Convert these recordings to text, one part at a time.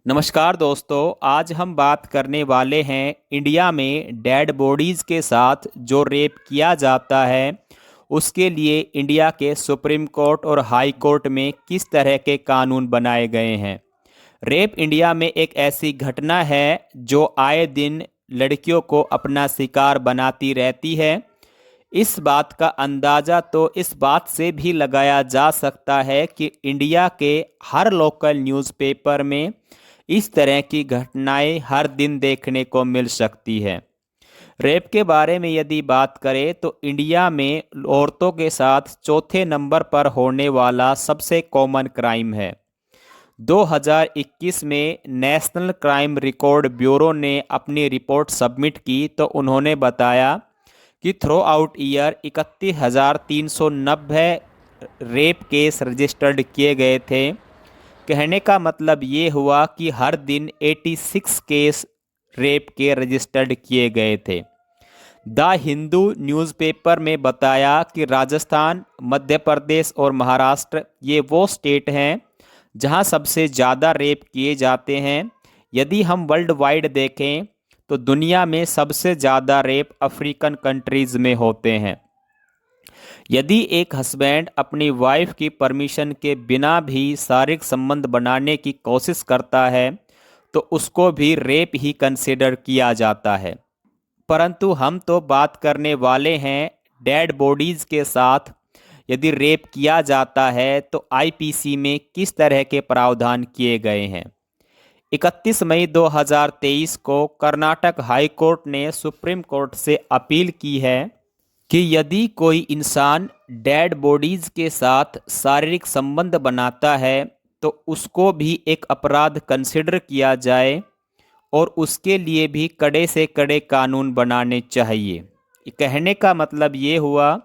नमस्कार दोस्तों, आज हम बात करने वाले हैं इंडिया में डेड बॉडीज़ के साथ जो रेप किया जाता है उसके लिए इंडिया के सुप्रीम कोर्ट और हाई कोर्ट में किस तरह के कानून बनाए गए हैं। रेप इंडिया में एक ऐसी घटना है जो आए दिन लड़कियों को अपना शिकार बनाती रहती है। इस बात का अंदाज़ा तो इस बात से भी लगाया जा सकता है कि इंडिया के हर लोकल न्यूज़पेपर में इस तरह की घटनाएं हर दिन देखने को मिल सकती है। रेप के बारे में यदि बात करें तो इंडिया में औरतों के साथ चौथे नंबर पर होने वाला सबसे कॉमन क्राइम है। 2021 में नेशनल क्राइम रिकॉर्ड ब्यूरो ने अपनी रिपोर्ट सबमिट की तो उन्होंने बताया कि through out year 31,390 rape case registered किए गए थे। कहने का मतलब ये हुआ कि हर दिन 86 केस रेप के रजिस्टर्ड किए गए थे। द हिंदू न्यूज़पेपर में बताया कि राजस्थान, मध्य प्रदेश और महाराष्ट्र ये वो स्टेट हैं जहां सबसे ज़्यादा रेप किए जाते हैं। यदि हम वर्ल्ड वाइड देखें तो दुनिया में सबसे ज़्यादा रेप अफ्रीकन कंट्रीज़ में होते हैं। यदि एक हस्बैंड अपनी वाइफ की परमिशन के बिना भी शारीरिक संबंध बनाने की कोशिश करता है तो उसको भी रेप ही कंसिडर किया जाता है। परंतु हम तो बात करने वाले हैं डेड बॉडीज़ के साथ यदि रेप किया जाता है तो आईपीसी में किस तरह के प्रावधान किए गए हैं। 31 मई 2023 को कर्नाटक हाई कोर्ट ने सुप्रीम कोर्ट से अपील की है कि यदि कोई इंसान डेड बॉडीज़ के साथ शारीरिक संबंध बनाता है तो उसको भी एक अपराध कंसिडर किया जाए और उसके लिए भी कड़े से कड़े कानून बनाने चाहिए। कहने का मतलब ये हुआ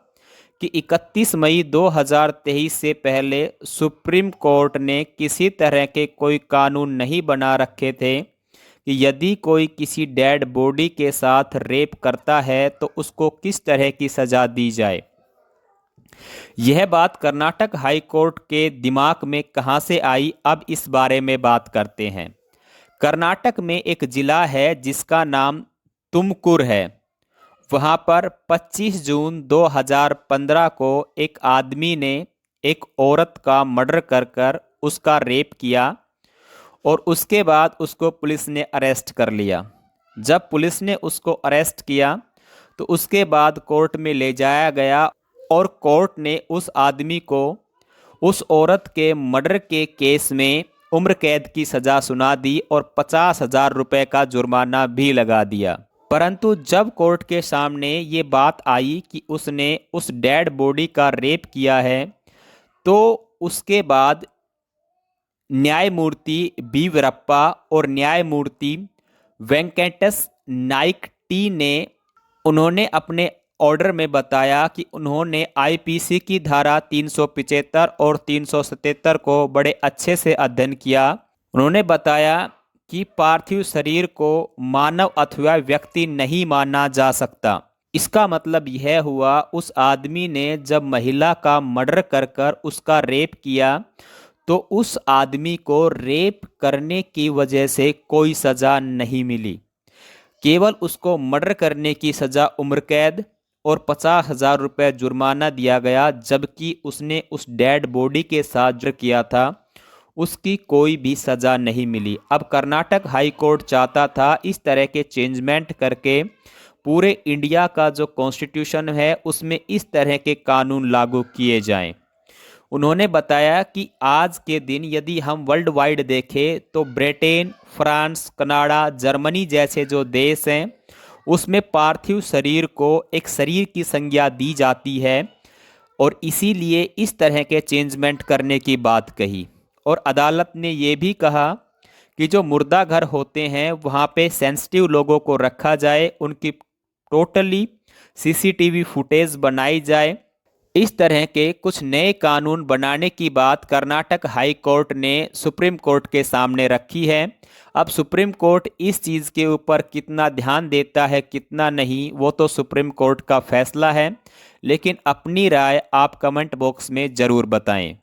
कि 31 मई 2023 से पहले सुप्रीम कोर्ट ने किसी तरह के कोई कानून नहीं बना रखे थे कि यदि कोई किसी डेड बॉडी के साथ रेप करता है तो उसको किस तरह की सज़ा दी जाए। यह बात कर्नाटक हाई कोर्ट के दिमाग में कहां से आई, अब इस बारे में बात करते हैं। कर्नाटक में एक ज़िला है जिसका नाम तुमकुर है। वहां पर 25 जून 2015 को एक आदमी ने एक औरत का मर्डर कर उसका रेप किया और उसके बाद उसको पुलिस ने अरेस्ट कर लिया। जब पुलिस ने उसको अरेस्ट किया तो उसके बाद कोर्ट में ले जाया गया और कोर्ट ने उस आदमी को उस औरत के मर्डर के केस में उम्र कैद की सज़ा सुना दी और 50,000 रुपये का जुर्माना भी लगा दिया। परंतु जब कोर्ट के सामने ये बात आई कि उसने उस डेड बॉडी का रेप किया है तो उसके बाद न्यायमूर्ति बी वीरप्पा और न्यायमूर्ति वेंकटेश नाइक टी ने उन्होंने अपने ऑर्डर में बताया कि उन्होंने आईपीसी की धारा 375 और 377 को बड़े अच्छे से अध्ययन किया। उन्होंने बताया कि पार्थिव शरीर को मानव अथवा व्यक्ति नहीं माना जा सकता। इसका मतलब यह हुआ उस आदमी ने जब महिला का मर्डर कर उसका रेप किया तो उस आदमी को रेप करने की वजह से कोई सज़ा नहीं मिली, केवल उसको मर्डर करने की सज़ा उम्र कैद और 50,000 रुपये जुर्माना दिया गया, जबकि उसने उस डेड बॉडी के साथ जो किया था उसकी कोई भी सज़ा नहीं मिली। अब कर्नाटक हाई कोर्ट चाहता था इस तरह के चेंजमेंट करके पूरे इंडिया का जो कॉन्स्टिट्यूशन है उसमें इस तरह के कानून लागू किए जाएं। उन्होंने बताया कि आज के दिन यदि हम वर्ल्ड वाइड देखें तो ब्रिटेन, फ्रांस, कनाडा, जर्मनी जैसे जो देश हैं उसमें पार्थिव शरीर को एक शरीर की संज्ञा दी जाती है और इसीलिए इस तरह के चेंजमेंट करने की बात कही। और अदालत ने ये भी कहा कि जो मुर्दा घर होते हैं वहाँ पे सेंसिटिव लोगों को रखा जाए, उनकी टोटली सीसीटीवी फुटेज बनाई जाए। इस तरह के कुछ नए कानून बनाने की बात कर्नाटक हाई कोर्ट ने सुप्रीम कोर्ट के सामने रखी है। अब सुप्रीम कोर्ट इस चीज़ के ऊपर कितना ध्यान देता है कितना नहीं वो तो सुप्रीम कोर्ट का फैसला है, लेकिन अपनी राय आप कमेंट बॉक्स में ज़रूर बताएं।